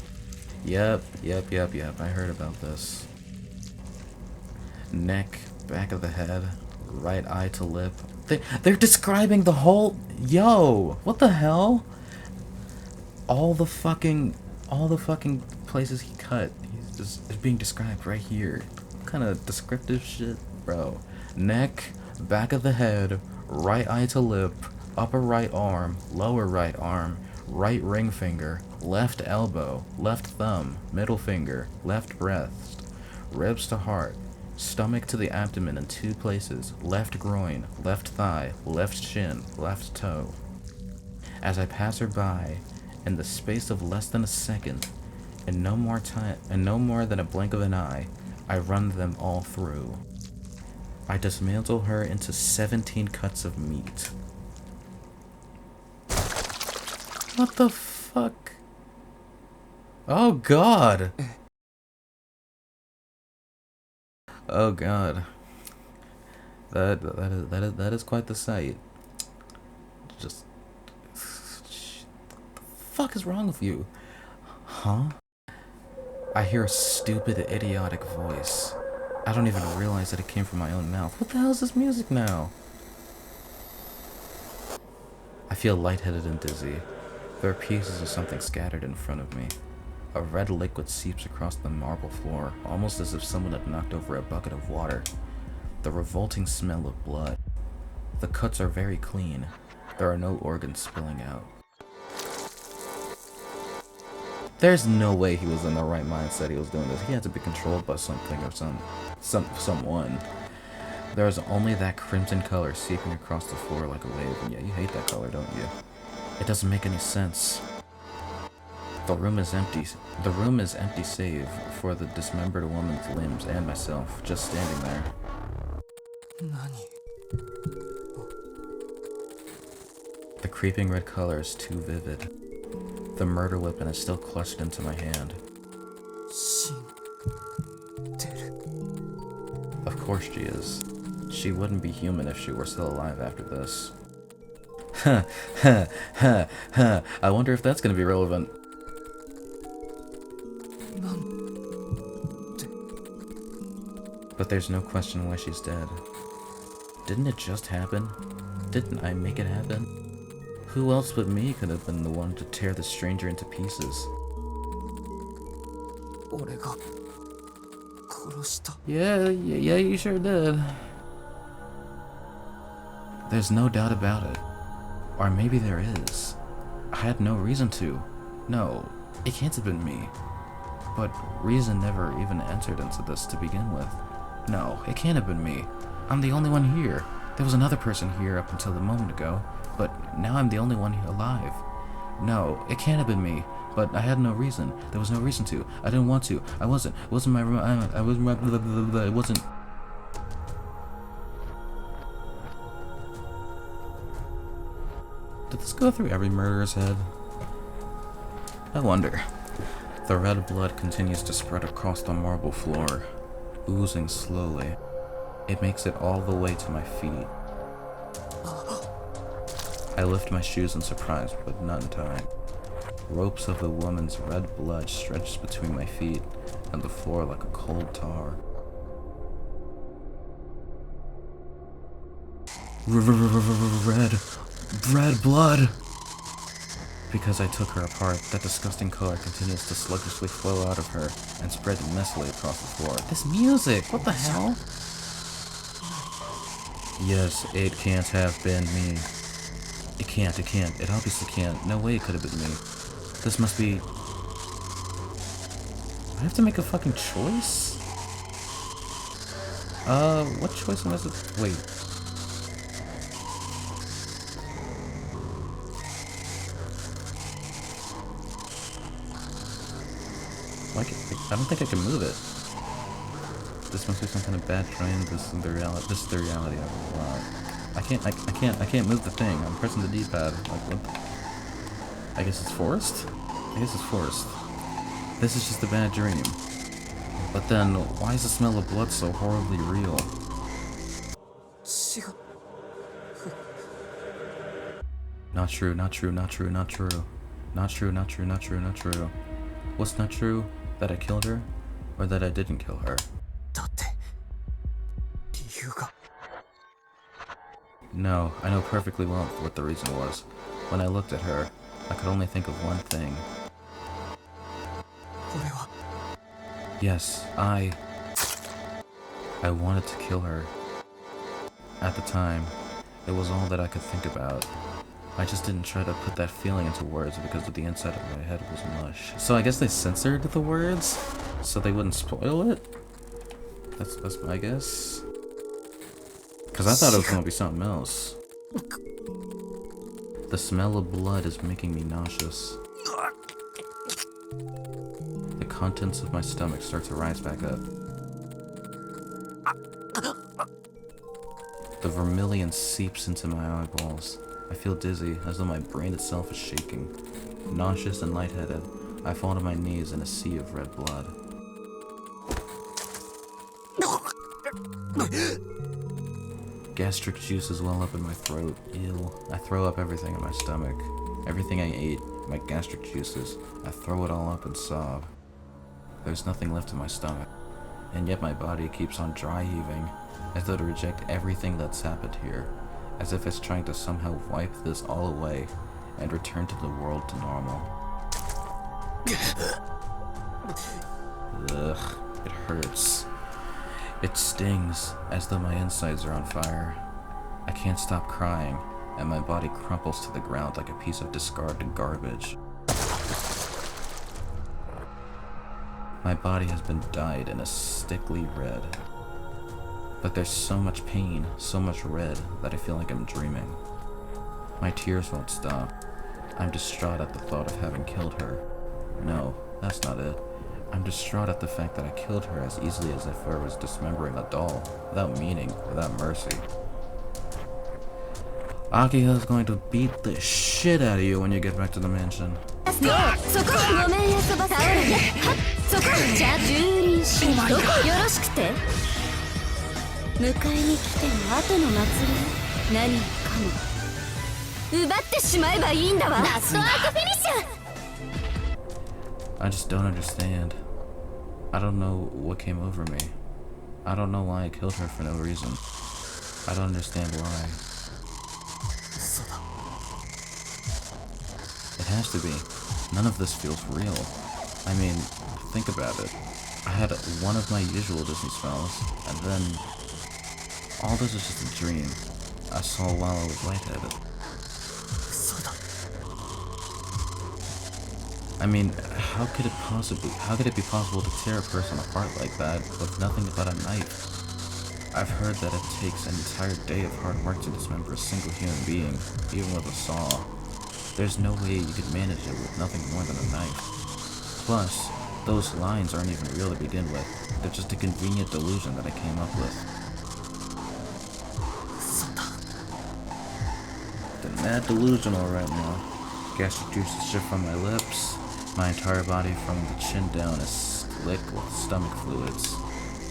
I heard about this. Neck, back of the head, right eye to lip. They're describing the whole... Yo! What the hell? All the fucking places he cut. He's just is being described right here. What kind of descriptive shit, bro? Neck, back of the head, right eye to lip, upper right arm, lower right arm, right ring finger, left elbow, left thumb, middle finger, left breast, ribs to heart, stomach to the abdomen in 2 places, left groin, left thigh, left shin, left toe. As I pass her by, in the space of less than a second, and no more than a blink of an eye, I run them all through. I dismantle her into 17 cuts of meat. What the fuck? Oh god! Oh god. That is quite the sight. Just... What the fuck is wrong with you? Huh? I hear a stupid, idiotic voice. I don't even realize that it came from my own mouth. What the hell is this music now? I feel lightheaded and dizzy. There are pieces of something scattered in front of me. A red liquid seeps across the marble floor, almost as if someone had knocked over a bucket of water. The revolting smell of blood. The cuts are very clean. There are no organs spilling out. There's no way he was in the right mindset he was doing this. He had to be controlled by something or someone. There's only that crimson color seeping across the floor like a wave. And yeah, you hate that color, don't you? It doesn't make any sense. The room is empty. The room is empty save for the dismembered woman's limbs and myself, just standing there. The creeping red color is too vivid. The murder weapon is still clutched into my hand. Of course she is. She wouldn't be human if she were still alive after this. I wonder if that's gonna be relevant. But there's no question why she's dead. Didn't it just happen? Didn't I make it happen? Who else but me could have been the one to tear the stranger into pieces? Yeah, you sure did. There's no doubt about it. Or maybe there is. I had no reason to. No, it can't have been me. But reason never even entered into this to begin with. No, it can't have been me. I'm the only one here. There was another person here up until the moment ago, but now I'm the only one here alive. No, it can't have been me. But I had no reason. There was no reason to. I didn't want to. I wasn't. It wasn't my room. I wasn't. It wasn't. Did this go through every murderer's head? I wonder. The red blood continues to spread across the marble floor, oozing slowly. It makes it all the way to my feet. I lift my shoes in surprise, but not in time. Ropes of the woman's red blood stretches between my feet and the floor like a cold tar. Red blood! Because I took her apart, that disgusting color continues to sluggishly flow out of her and spread messily across the floor. This music! What the hell? Yes, it can't have been me. It can't. It obviously can't. No way it could have been me. This must be... I have to make a fucking choice? What choice am I supposed to... Wait. I don't think I can move it. This must be some kind of bad dream. This is the reality. This is the reality of it. Wow. I can't move the thing. I'm pressing the D-pad. Like, what? I guess it's forced? I guess it's forced. This is just a bad dream. But then, why is the smell of blood so horribly real? 違う。 Not true, not true, not true, not true. Not true, not true, not true, not true. What's not true? That I killed her? Or that I didn't kill her? だって、理由が。 No, I know perfectly well what the reason was. When I looked at her, I could only think of one thing. 俺は。 Yes, I wanted to kill her. At the time, it was all that I could think about. I just didn't try to put that feeling into words because of the inside of my head was mush. So I guess they censored the words so they wouldn't spoil it? That's my guess. Because I thought it was going to be something else. The smell of blood is making me nauseous. The contents of my stomach start to rise back up. The vermilion seeps into my eyeballs. I feel dizzy, as though my brain itself is shaking. Nauseous and lightheaded, I fall to my knees in a sea of red blood. Gastric juices well up in my throat. Ew. I throw up everything in my stomach. Everything I ate, my gastric juices, I throw it all up and sob. There's nothing left in my stomach. And yet my body keeps on dry heaving, as though to reject everything that's happened here. As if it's trying to somehow wipe this all away and return to the world to normal. Ugh, it hurts. It stings, as though my insides are on fire. I can't stop crying, and my body crumples to the ground like a piece of discarded garbage. My body has been dyed in a stickly red. But there's so much pain, so much red, that I feel like I'm dreaming. My tears won't stop. I'm distraught at the thought of having killed her. No, that's not it. I'm distraught at the fact that I killed her as easily as if I was dismembering a doll, without meaning, without mercy. Akiha's going to beat the shit out of you when you get back to the mansion. そこごめんやそば倒れてそこじゃあ蹂躙しどこよろしくて迎えに来ての後の祭り何もかも奪ってしまえばいいんだわラストアークフィニッシュ I just don't understand. I don't know what came over me. I don't know why I killed her for no reason. I don't understand why. It has to be. None of this feels real. I mean, think about it. I had one of my usual Disney smells, and then all this is just a dream I saw while I was lightheaded. I mean, how could it be possible to tear a person apart like that with nothing but a knife? I've heard that it takes an entire day of hard work to dismember a single human being, even with a saw. There's no way you could manage it with nothing more than a knife. Plus, those lines aren't even real to begin with. They're just a convenient delusion that I came up with. They're mad delusional right now. Gastric juices shift from my lips. My entire body from the chin down is slick with stomach fluids.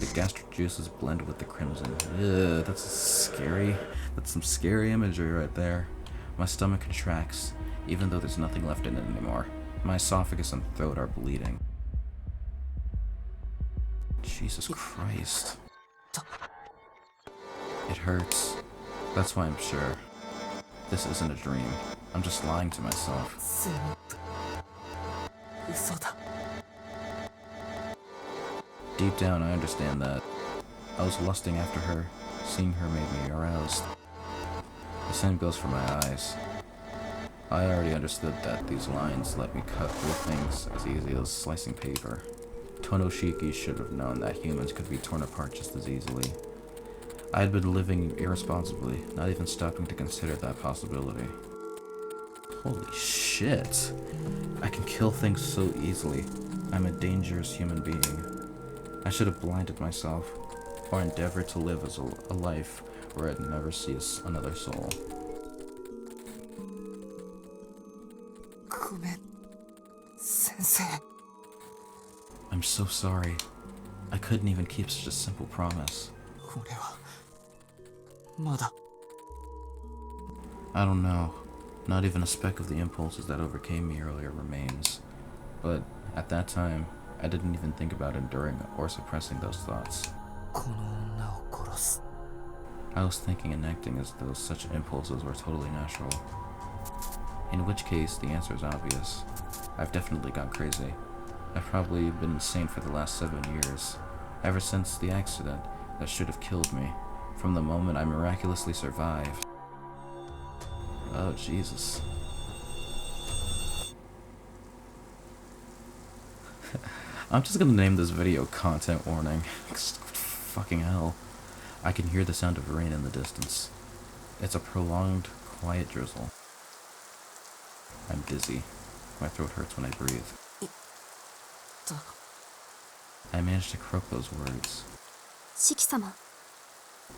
The gastric juices blend with the crimson. Ugh, that's scary. That's some scary imagery right there. My stomach contracts, even though there's nothing left in it anymore. My esophagus and throat are bleeding. Jesus Christ. It hurts. That's why I'm sure. This isn't a dream. I'm just lying to myself. Deep down, I understand that. I was lusting after her. Seeing her made me aroused. The same goes for my eyes. I already understood that these lines let me cut through things as easily as slicing paper. Tono Shiki should have known that humans could be torn apart just as easily. I had been living irresponsibly, not even stopping to consider that possibility. Holy shit. I can kill things so easily. I'm a dangerous human being. I should have blinded myself, or endeavored to live as a life where I'd never see another soul. ごめん先生。 I'm so sorry. I couldn't even keep such a simple promise. 俺はまだ I don't know. Not even a speck of the impulses that overcame me earlier remains. But at that time, I didn't even think about enduring or suppressing those thoughts. この女を殺す。 I was thinking and acting as though such impulses were totally natural. In which case, the answer is obvious. I've definitely gone crazy. I've probably been insane for the last 7 years. Ever since the accident that should have killed me. From the moment I miraculously survived. Oh, Jesus. I'm just gonna name this video content warning. Fucking hell. I can hear the sound of rain in the distance. It's a prolonged, quiet drizzle. I'm dizzy. My throat hurts when I breathe. I managed to croak those words. 四季様。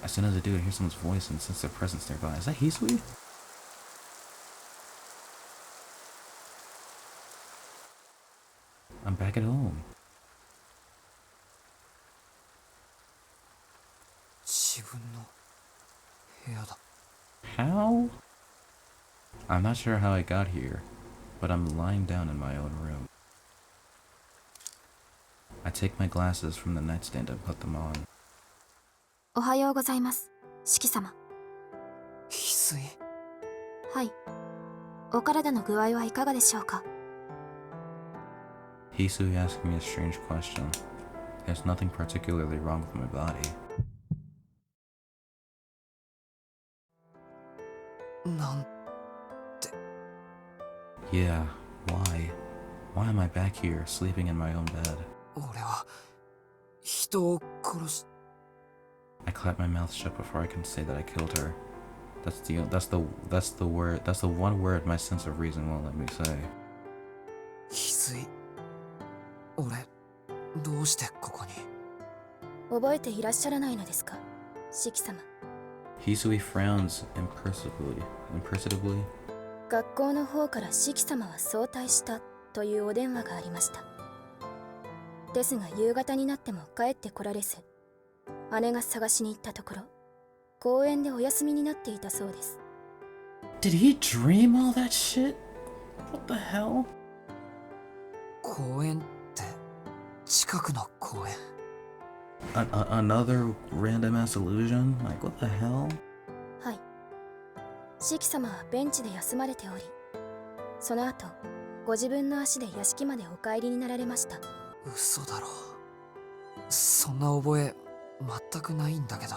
As soon as I do, I hear someone's voice and sense their presence nearby. Is that Hisui? I'm back at home. 自分の部屋だ。 How? I'm not sure how I got here, but I'm lying down in my own room. I take my glasses from the nightstand and put them on. おはようございます、四季様。翡翠。はい。お体の具合はいかがでしょうか。 Hisui asked me a strange question. There's nothing particularly wrong with my body. なん。 Yeah, why? Why am I back here, sleeping in my own bed? 俺は人を殺し。 I clap my mouth shut before I can say that I killed her. That's the one word my sense of reason won't let me say. 翡翠。俺どうしてここに。覚えていらっしゃらないのですか、四季様。 Hisui frowns imperceptibly. 学校の方から四季様は早退したというお電話がありました。ですが夕方になっても帰ってこられず、姉が探しに行ったところ、公園でお休みになっていたそうです。 Did he dream all that shit? What the hell? 公園って近くの公園。Another random ass illusion? Like, what the hell? はい。四季様はベンチで休まれており、その後、ご自分の足で屋敷までお帰りになられました。嘘だろ。そんな覚え全くないんだけど。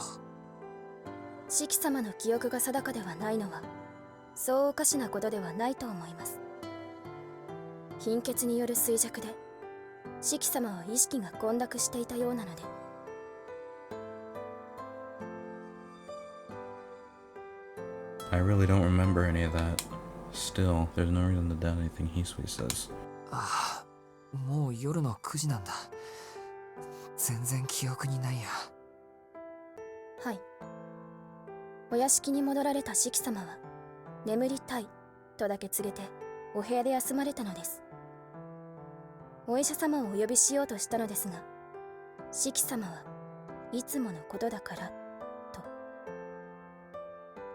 四季様の記憶が定かではないのは、そうおかしなことではないと思います。貧血による衰弱で、四季様は意識が混濁していたようなので。 I really don't remember any of that. Still, there's no reason to doubt anything Hisui says. ああ、もう夜の9時なんだ。全然記憶にないや。はい。お屋敷に戻られた四季様は、眠りたいとだけ告げて、お部屋で休まれたのです。お医者様をお呼びしようとしたのですが、四季様はいつものことだからと。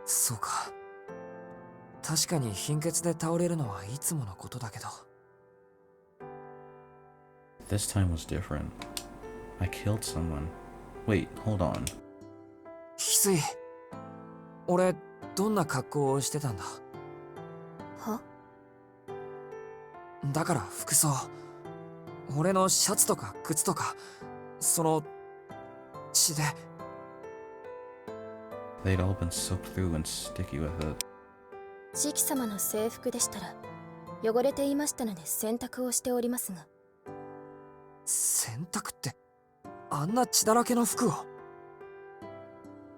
そうか。確かに貧血で倒れるのはいつものことだけど。 This time was different. I killed someone. Wait, hold on. 翡翠。俺どんな格好をしてたんだ。は？だから服装。俺のシャツとか靴とか、その血で。 They'd all been soaked through and sticky with it. 四季様の制服でしたら、汚れていましたので洗濯をしておりますが。洗濯って、あんな血だらけの服を。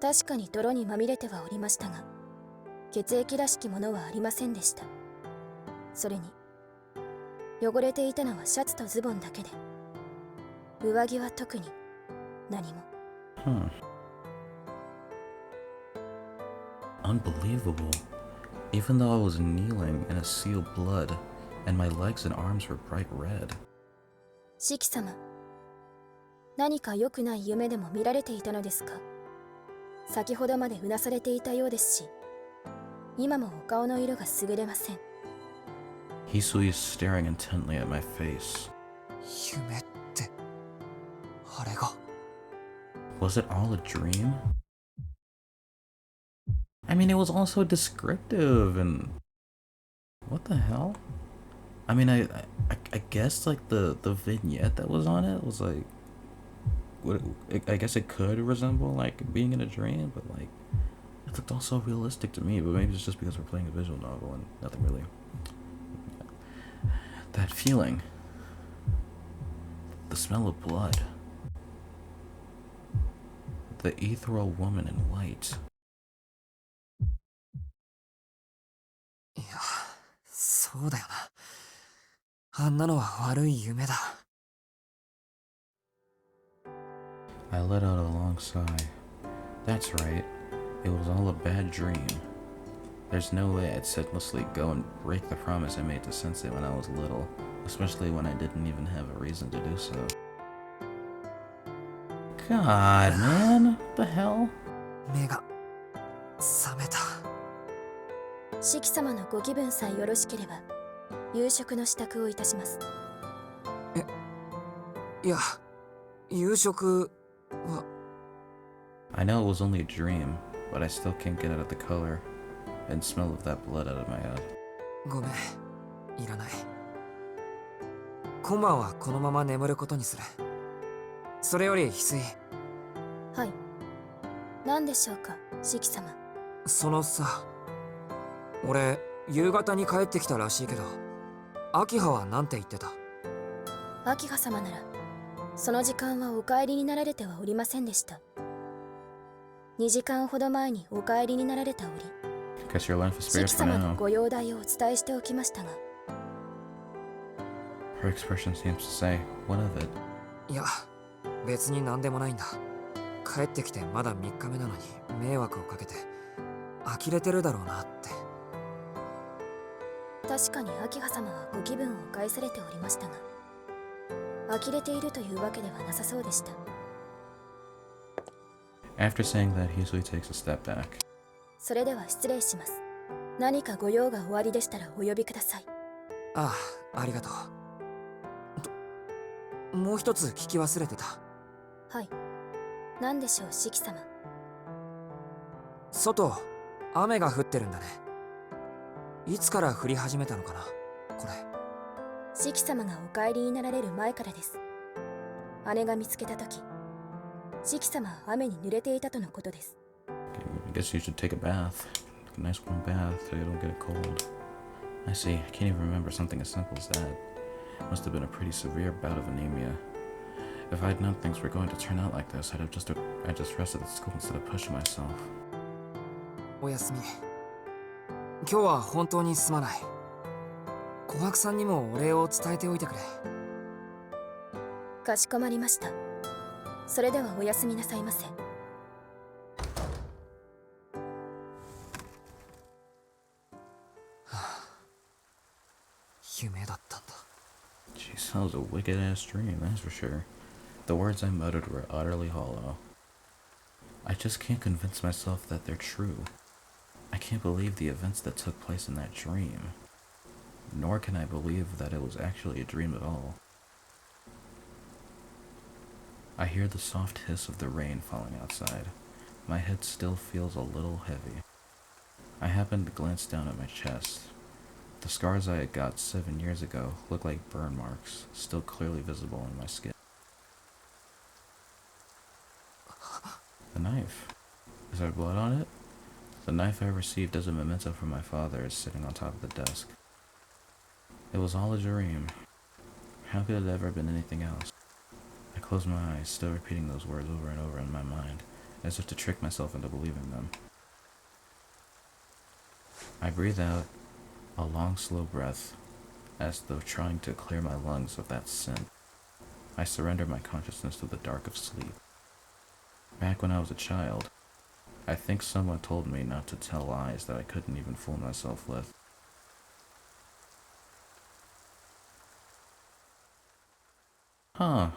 確かに泥にまみれてはおりましたが、血液らしきものはありませんでした。それに、汚れていたのはシャツとズボンだけで、上着は特に何も。Unbelievable. Even though I was kneeling in a sea of blood, and my legs and arms were bright red. シキ様、何か良くない夢でも見られていたのですか？先ほどまでうなされていたようですし、今もお顔の色が優れません。Hisui is staring intently at my face. 夢って、あれが。Was it all a dream? I mean, it was all so descriptive and... What the hell? I mean, I guess like the vignette that was on it was like... I guess it could resemble like being in a dream, but like... It looked all so realistic to me, but maybe it's just because we're playing a visual novel and nothing really... That feeling. The smell of blood. The ethereal woman in white. いや、そうだよな。あんなのは悪い夢だ。I let out a long sigh. That's right. It was all a bad dream. There's no way I'd senselessly go and break the promise I made to Sensei when I was little, especially when I didn't even have a reason to do so. God, man. What the hell? 目が覚めた。シキ様のご気分さえよろしければ、夕食の支度をいたします。いや、夕食は。I know it was only a dream, but I still can't get out of the color and smell of that blood out of my head. ごめん、いらない。今晩はこのまま眠ることにする。それより翡翠。はい。何でしょうか、シキ様。そのさ、俺夕方に帰ってきたらしいけど、秋葉は何て言ってた？秋葉様ならその時間はお帰りになられてはおりませんでした。2時間ほど前にお帰りになられた折、 Guess your life is シ spared キ for 様の now. ご容体をお伝えしておきましたが。 Her expression seems to say, what of it? いや、別に何でもないんだ。帰ってきてまだ3日目なのに迷惑をかけて呆れてるだろうなって。確かに秋葉様はご気分を害されておりましたが、呆れているというわけではなさそうでした。 After saying that, Hisui takes a step back. それでは失礼します。何かご用がおありでしたらお呼びください。ああ、ありがとう。もう一つ聞き忘れてた。はい。何でしょう、シキ様。外、雨が降ってるんだね。いつから降り始めたのかな、これ。シキ様がお帰りになられる前からです。姉が見つけたとき、シキ様は雨に濡れていたとのことです。I guess you should take a bath. A nice warm bath so you don't get a cold. I see. I can't even remember something as simple as that. Must have been a pretty severe bout of anemia. If I'd known things were going to turn out like this, I'd just rested at school instead of pushing myself. おやすみ。今日は本当にすまない。琥珀さんにもお礼を伝えておいてくれ。かしこまりました。それではおやすみなさいませ。夢だったんだ。Jeez, that was a wicked ass dream, that's for sure. The words I muttered were utterly hollow. I just can't convince myself that they're true. I can't believe the events that took place in that dream. Nor can I believe that it was actually a dream at all. I hear the soft hiss of the rain falling outside. My head still feels a little heavy. I happen to glance down at my chest. The scars I had got 7 years ago look like burn marks, still clearly visible in my skin. The knife. Is there blood on it? The knife I received as a memento from my father is sitting on top of the desk. It was all a dream. How could it have ever been anything else? I close my eyes, still repeating those words over and over in my mind, as if to trick myself into believing them. I breathe out a long, slow breath, as though trying to clear my lungs of that scent. I surrender my consciousness to the dark of sleep. Back when I was a child, I think someone told me not to tell lies that I couldn't even fool myself with. Huh.